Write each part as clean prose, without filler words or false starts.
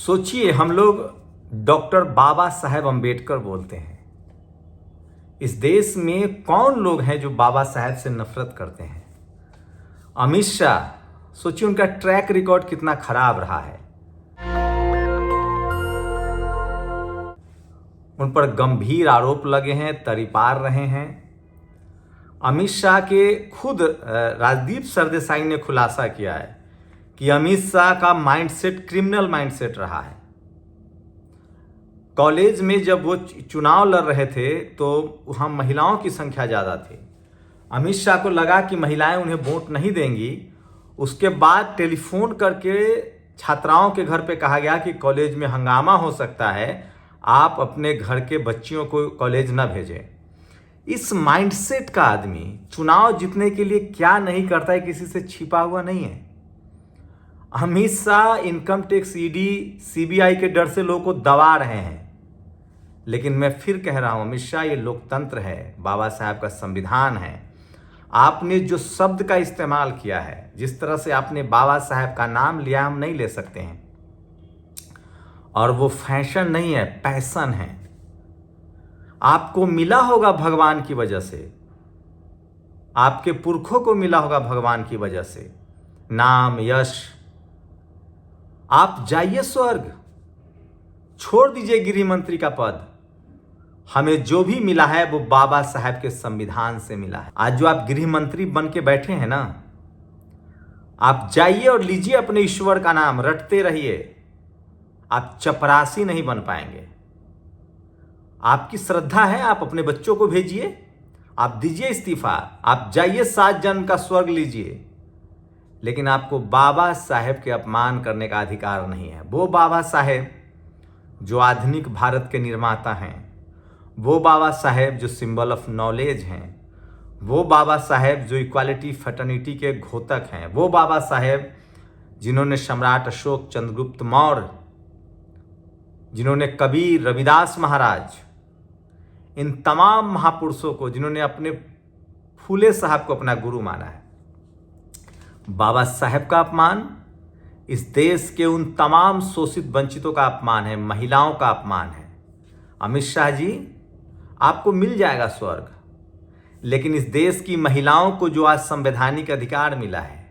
सोचिए, हम लोग डॉक्टर बाबा साहेब अंबेडकर बोलते हैं। इस देश में कौन लोग हैं जो बाबा साहेब से नफरत करते हैं? अमित शाह, सोचिए उनका ट्रैक रिकॉर्ड कितना खराब रहा है। उन पर गंभीर आरोप लगे हैं, तरीपार रहे हैं। अमित शाह के खुद राजदीप सरदेसाई ने खुलासा किया है कि अमित शाह का माइंडसेट क्रिमिनल माइंडसेट रहा है। कॉलेज में जब वो चुनाव लड़ रहे थे तो वहाँ महिलाओं की संख्या ज़्यादा थी। अमित शाह को लगा कि महिलाएं उन्हें वोट नहीं देंगी। उसके बाद टेलीफोन करके छात्राओं के घर पे कहा गया कि कॉलेज में हंगामा हो सकता है, आप अपने घर के बच्चियों को कॉलेज न भेजें। इस माइंडसेट का आदमी चुनाव जीतने के लिए क्या नहीं करता है, किसी से छिपा हुआ नहीं है। Amit Shah income tax, ED, CBI के डर से लोगों को दबा रहे हैं। लेकिन मैं फिर कह रहा हूं, अमित शाह, ये लोकतंत्र है, बाबा साहब का संविधान है। आपने जो शब्द का इस्तेमाल किया है, जिस तरह से आपने बाबा साहब का नाम लिया, हम नहीं ले सकते हैं। और वो फैशन नहीं है, पैशन है। आपको मिला होगा भगवान की वजह से, आपके पुरखों को मिला होगा भगवान की वजह से नाम, यश। आप जाइए स्वर्ग, छोड़ दीजिए गृह मंत्री का पद। हमें जो भी मिला है वो बाबा साहब के संविधान से मिला है। आज जो आप गृह मंत्री बन के बैठे हैं ना, आप जाइए और लीजिए अपने ईश्वर का नाम, रटते रहिए। आप चपरासी नहीं बन पाएंगे। आपकी श्रद्धा है, आप अपने बच्चों को भेजिए, आप दीजिए इस्तीफा, आप जाइए 7 जन्म का स्वर्ग लीजिए। लेकिन आपको बाबा साहेब के अपमान करने का अधिकार नहीं है। वो बाबा साहेब जो आधुनिक भारत के निर्माता हैं, वो बाबा साहेब जो सिंबल ऑफ नॉलेज हैं, वो बाबा साहेब जो इक्वालिटी फ्रेटर्निटी के घोतक हैं, वो बाबा साहेब जिन्होंने सम्राट अशोक, चंद्रगुप्त मौर्य, जिन्होंने कबीर, रविदास महाराज, इन तमाम महापुरुषों को, जिन्होंने अपने फूले साहब को अपना गुरु माना है। बाबा साहेब का अपमान इस देश के उन तमाम शोषित वंचितों का अपमान है, महिलाओं का अपमान है। अमित शाह जी, आपको मिल जाएगा स्वर्ग, लेकिन इस देश की महिलाओं को जो आज संवैधानिक अधिकार मिला है,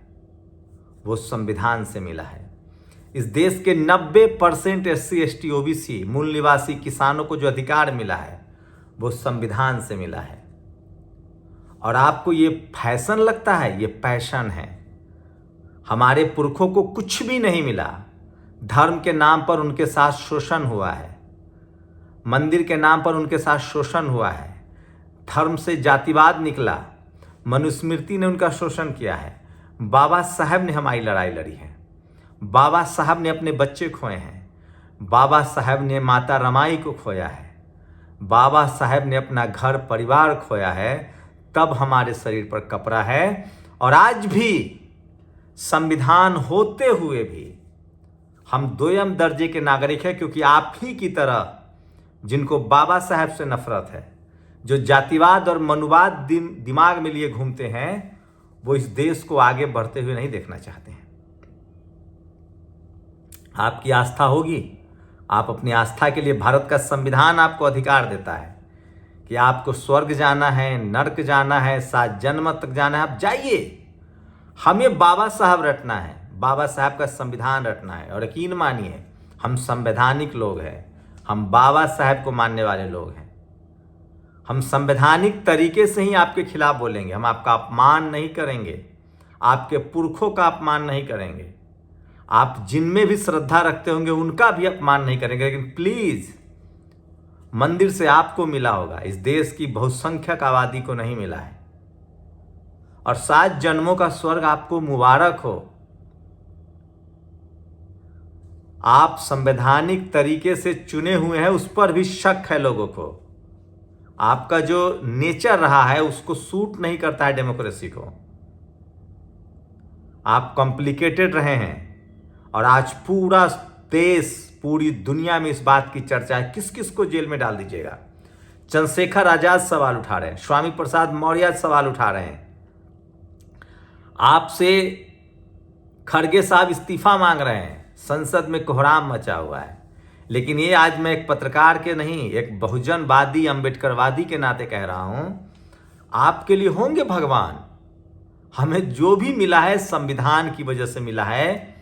वो संविधान से मिला है। इस देश के 90% SC, ST, OBC, मूल निवासी किसानों को जो अधिकार मिला है, वो संविधान से मिला है। और आपको ये फैशन लगता है, ये पैशन है। हमारे पुरखों को कुछ भी नहीं मिला। धर्म के नाम पर उनके साथ शोषण हुआ है, मंदिर के नाम पर उनके साथ शोषण हुआ है, धर्म से जातिवाद निकला, मनुस्मृति ने उनका शोषण किया है। बाबा साहब ने हमारी लड़ाई लड़ी है। बाबा साहब ने अपने बच्चे खोए हैं। बाबा साहब ने माता रमाई को खोया है। बाबा साहब ने अपना घर परिवार खोया है, तब हमारे शरीर पर कपड़ा है। और आज भी संविधान होते हुए भी हम 2म दर्जे के नागरिक हैं, क्योंकि आप ही की तरह जिनको बाबा साहब से नफरत है, जो जातिवाद और मनुवाद दिमाग में लिए घूमते हैं, वो इस देश को आगे बढ़ते हुए नहीं देखना चाहते हैं। आपकी आस्था होगी, आप अपनी आस्था के लिए, भारत का संविधान आपको अधिकार देता है कि आपको स्वर्ग जाना है, नर्क जाना है, 7 जन्म तक जाना है, आप जाइए। हमें बाबा साहब रटना है, बाबा साहब का संविधान रटना है। और यकीन मानिए, हम संवैधानिक लोग हैं, हम बाबा साहब को मानने वाले लोग हैं। हम संवैधानिक तरीके से ही आपके खिलाफ बोलेंगे। हम आपका अपमान नहीं करेंगे, आपके पुरखों का अपमान नहीं करेंगे, आप जिनमें भी श्रद्धा रखते होंगे उनका भी अपमान नहीं करेंगे। लेकिन प्लीज, मंदिर से आपको मिला होगा, इस देश की बहुसंख्यक आबादी को नहीं मिला है। और 7 जन्मों का स्वर्ग आपको मुबारक हो। आप संवैधानिक तरीके से चुने हुए हैं, उस पर भी शक है लोगों को। आपका जो नेचर रहा है उसको सूट नहीं करता है डेमोक्रेसी को। आप कॉम्प्लिकेटेड रहे हैं। और आज पूरा देश, पूरी दुनिया में इस बात की चर्चा है, किस किस को जेल में डाल दीजिएगा। चंद्रशेखर आजाद सवाल उठा रहे हैं, स्वामी प्रसाद मौर्य सवाल उठा रहे हैं, आपसे खड़गे साहब इस्तीफा मांग रहे हैं, संसद में कोहराम मचा हुआ है। लेकिन ये आज मैं एक पत्रकार के नहीं, एक बहुजनवादी अम्बेडकरवादी के नाते कह रहा हूं, आपके लिए होंगे भगवान। हमें जो भी मिला है संविधान की वजह से मिला है।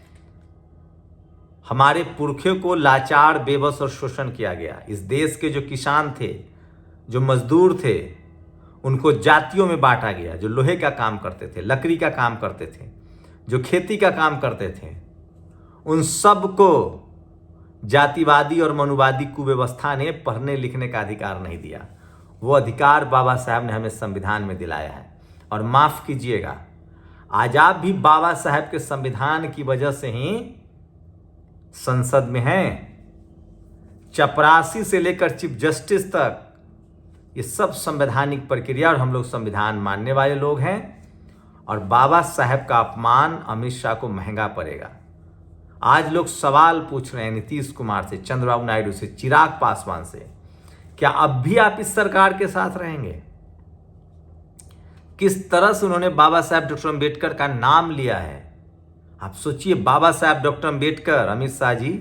हमारे पुरखों को लाचार, बेबस और शोषण किया गया। इस देश के जो किसान थे, जो मजदूर थे, उनको जातियों में बांटा गया। जो लोहे का काम करते थे, लकड़ी का काम करते थे, जो खेती का काम करते थे, उन सब को जातिवादी और मनुवादी कुव्यवस्था ने पढ़ने लिखने का अधिकार नहीं दिया। वो अधिकार बाबा साहब ने हमें संविधान में दिलाया है। और माफ कीजिएगा, आज आप भी बाबा साहब के संविधान की वजह से ही संसद में हैं। चपरासी से लेकर चीफ जस्टिस तक ये सब संवैधानिक प्रक्रिया, और हम लोग संविधान मानने वाले लोग हैं। और बाबा साहब का अपमान अमित शाह को महंगा पड़ेगा। आज लोग सवाल पूछ रहे हैं नीतीश कुमार से, चंद्रबाबू नायडू से, चिराग पासवान से, क्या अब भी आप इस सरकार के साथ रहेंगे? किस तरह से उन्होंने बाबा साहब डॉक्टर अम्बेडकर का नाम लिया है। आप सोचिए, बाबा साहब डॉक्टर अम्बेडकर, अमित शाह जी,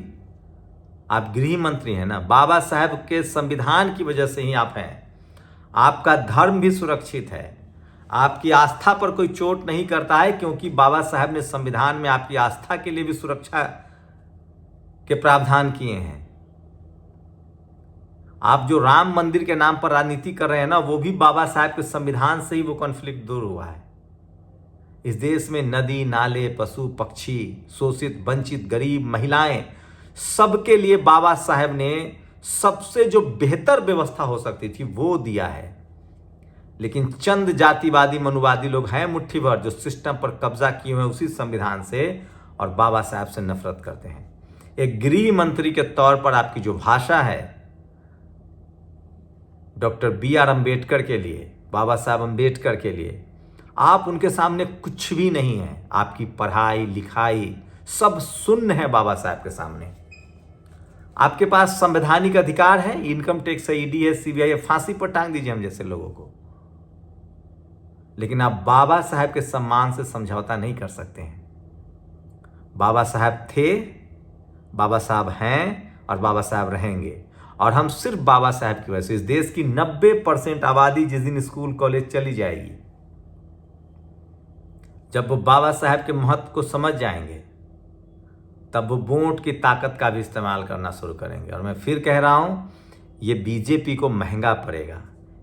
आप गृह मंत्री हैं ना, बाबा साहब के संविधान की वजह से ही आप हैं। आपका धर्म भी सुरक्षित है। आपकी आस्था पर कोई चोट नहीं करता है, क्योंकि बाबा साहब ने संविधान में आपकी आस्था के लिए भी सुरक्षा के प्रावधान किए हैं। आप जो राम मंदिर के नाम पर राजनीति कर रहे हैं ना, वो भी बाबा साहब के संविधान से ही वो कॉन्फ्लिक्ट दूर हुआ है। इस देश में नदी, नाले, पशु, पक्षी, शोषित, वंचित, गरीब, महिलाएं, सबके लिए बाबा साहब ने सबसे जो बेहतर व्यवस्था हो सकती थी वो दिया है। लेकिन चंद जातिवादी मनुवादी लोग हैं मुट्ठी भर, जो सिस्टम पर कब्जा किए हुए उसी संविधान से और बाबा साहब से नफरत करते हैं। एक गृह मंत्री के तौर पर आपकी जो भाषा है डॉक्टर B.R. अम्बेडकर के लिए, बाबा साहब अम्बेडकर के लिए, आप उनके सामने कुछ भी नहीं है। आपकी पढ़ाई लिखाई सब शून्य है बाबा साहब के सामने। आपके पास संवैधानिक अधिकार है, इनकम टैक्स है, ईडी है, सीबीआई है, फांसी पर टांग दीजिए हम जैसे लोगों को। लेकिन आप बाबा साहब के सम्मान से समझौता नहीं कर सकते हैं। बाबा साहब थे, बाबा साहब हैं और बाबा साहब रहेंगे। और हम सिर्फ बाबा साहब की वजह से, इस देश की 90% आबादी जिस दिन स्कूल कॉलेज चली जाएगी, जब वो बाबा साहब के महत्व को समझ जाएंगे, तब वो वोट की ताकत का भी इस्तेमाल करना शुरू करेंगे। और मैं फिर कह रहा हूं, ये बीजेपी को महंगा पड़ेगा,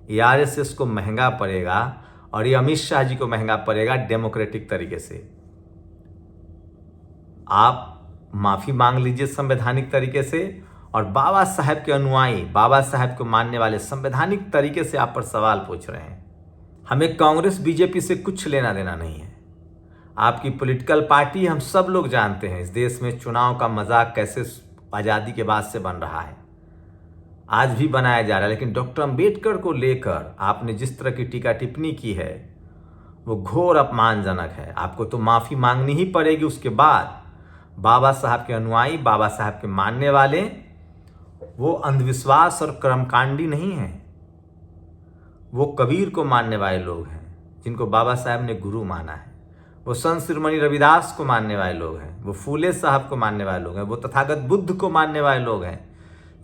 ये आरएसएस को महंगा पड़ेगा, और ये अमित शाह जी को महंगा पड़ेगा डेमोक्रेटिक तरीके से। आप माफी मांग लीजिए संवैधानिक तरीके से, और बाबा साहब के अनुयायी, बाबा साहब को मानने वाले संवैधानिक तरीके से आप पर सवाल पूछ रहे हैं। हमें कांग्रेस बीजेपी से कुछ लेना देना नहीं है। आपकी पॉलिटिकल पार्टी, हम सब लोग जानते हैं इस देश में चुनाव का मजाक कैसे आज़ादी के बाद से बन रहा है, आज भी बनाया जा रहा है। लेकिन डॉक्टर अम्बेडकर को लेकर आपने जिस तरह की टीका टिप्पणी की है वो घोर अपमानजनक है। आपको तो माफ़ी मांगनी ही पड़ेगी। उसके बाद बाबा साहब के अनुयायी, बाबा साहब के मानने वाले, वो अंधविश्वास और कर्मकांडी नहीं हैं। वो कबीर को मानने वाले लोग हैं, जिनको बाबा साहब ने गुरु माना है। वो संत शिरोमणि रविदास को मानने वाले लोग हैं। वो फूले साहब को मानने वाले लोग हैं। वो तथागत बुद्ध को मानने वाले लोग हैं,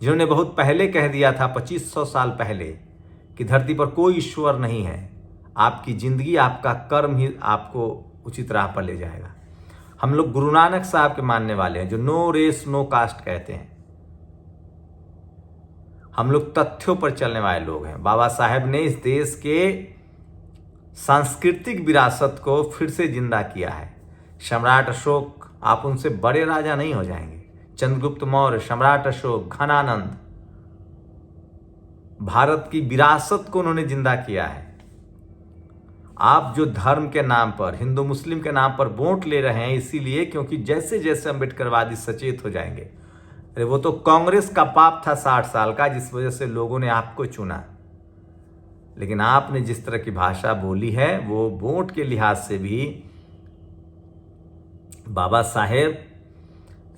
जिन्होंने बहुत पहले कह दिया था, 2500 साल पहले, कि धरती पर कोई ईश्वर नहीं है। आपकी जिंदगी, आपका कर्म ही आपको उचित राह पर ले जाएगा। हम लोग गुरु नानक साहब के मानने वाले हैं, जो नो रेस नो कास्ट कहते हैं। हम लोग तथ्यों पर चलने वाले लोग हैं। बाबा साहब ने इस देश के सांस्कृतिक विरासत को फिर से जिंदा किया है। सम्राट अशोक, आप उनसे बड़े राजा नहीं हो जाएंगे। चंद्रगुप्त मौर्य, सम्राट अशोक, घनानंद, भारत की विरासत को उन्होंने जिंदा किया है। आप जो धर्म के नाम पर, हिंदू मुस्लिम के नाम पर वोट ले रहे हैं, इसीलिए क्योंकि जैसे जैसे अम्बेडकरवादी सचेत हो जाएंगे, अरे वो तो कांग्रेस का पाप था 60 साल का, जिस वजह से लोगों ने आपको चुना। लेकिन आपने जिस तरह की भाषा बोली है, वो वोट के लिहाज से भी बाबा साहेब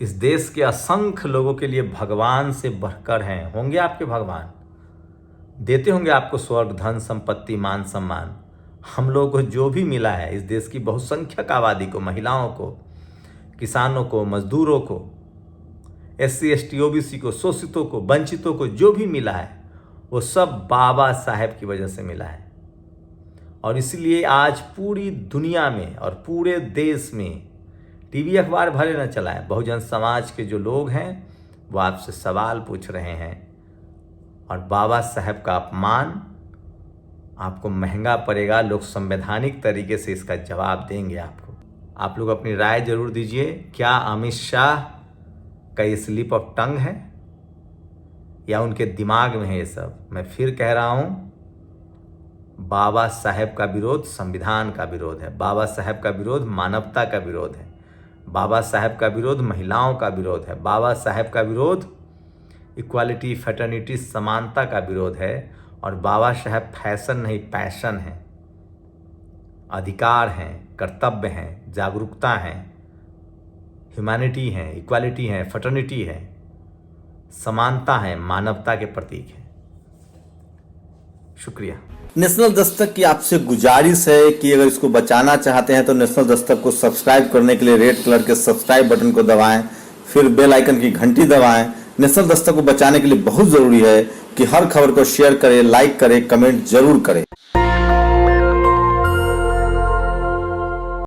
इस देश के असंख्य लोगों के लिए भगवान से बढ़कर हैं। होंगे आपके भगवान, देते होंगे आपको स्वर्ग, धन, संपत्ति, मान, सम्मान। हम लोगों को जो भी मिला है, इस देश की बहुसंख्यक आबादी को, महिलाओं को, किसानों को, मजदूरों को, SC ST OBC को, शोषितों को, वंचितों को जो भी मिला है वो सब बाबा साहेब की वजह से मिला है। और इसलिए आज पूरी दुनिया में और पूरे देश में टीवी अखबार भले न चलाएं, बहुजन समाज के जो लोग हैं वो आपसे सवाल पूछ रहे हैं और बाबा साहेब का अपमान आपको महंगा पड़ेगा। लोग संवैधानिक तरीके से इसका जवाब देंगे आपको। आप लोग अपनी राय जरूर दीजिए। क्या अमित शाह का ये स्लिप ऑफ टंग है या उनके दिमाग में है ये सब? मैं फिर कह रहा हूं, बाबा साहेब का विरोध संविधान का विरोध है। बाबा साहेब का विरोध मानवता का विरोध है। बाबा साहेब का विरोध महिलाओं का विरोध है। बाबा साहेब का विरोध इक्वालिटी, फ्रेटर्निटी, समानता का विरोध है। और बाबा साहेब फैशन नहीं, पैशन है, अधिकार हैं, कर्तव्य हैं, जागरूकता है, ह्यूमैनिटी है, इक्वालिटी है, फ्रेटर्निटी है, समानता है, मानवता के प्रतीक है। शुक्रिया। नेशनल दस्तक की आपसे गुजारिश है कि अगर इसको बचाना चाहते हैं तो नेशनल दस्तक को सब्सक्राइब करने के लिए रेड कलर के सब्सक्राइब बटन को दबाएं, फिर बेल आइकन की घंटी दबाएं। नेशनल दस्तक को बचाने के लिए बहुत जरूरी है कि हर खबर को शेयर करें, लाइक करें, कमेंट जरूर करें।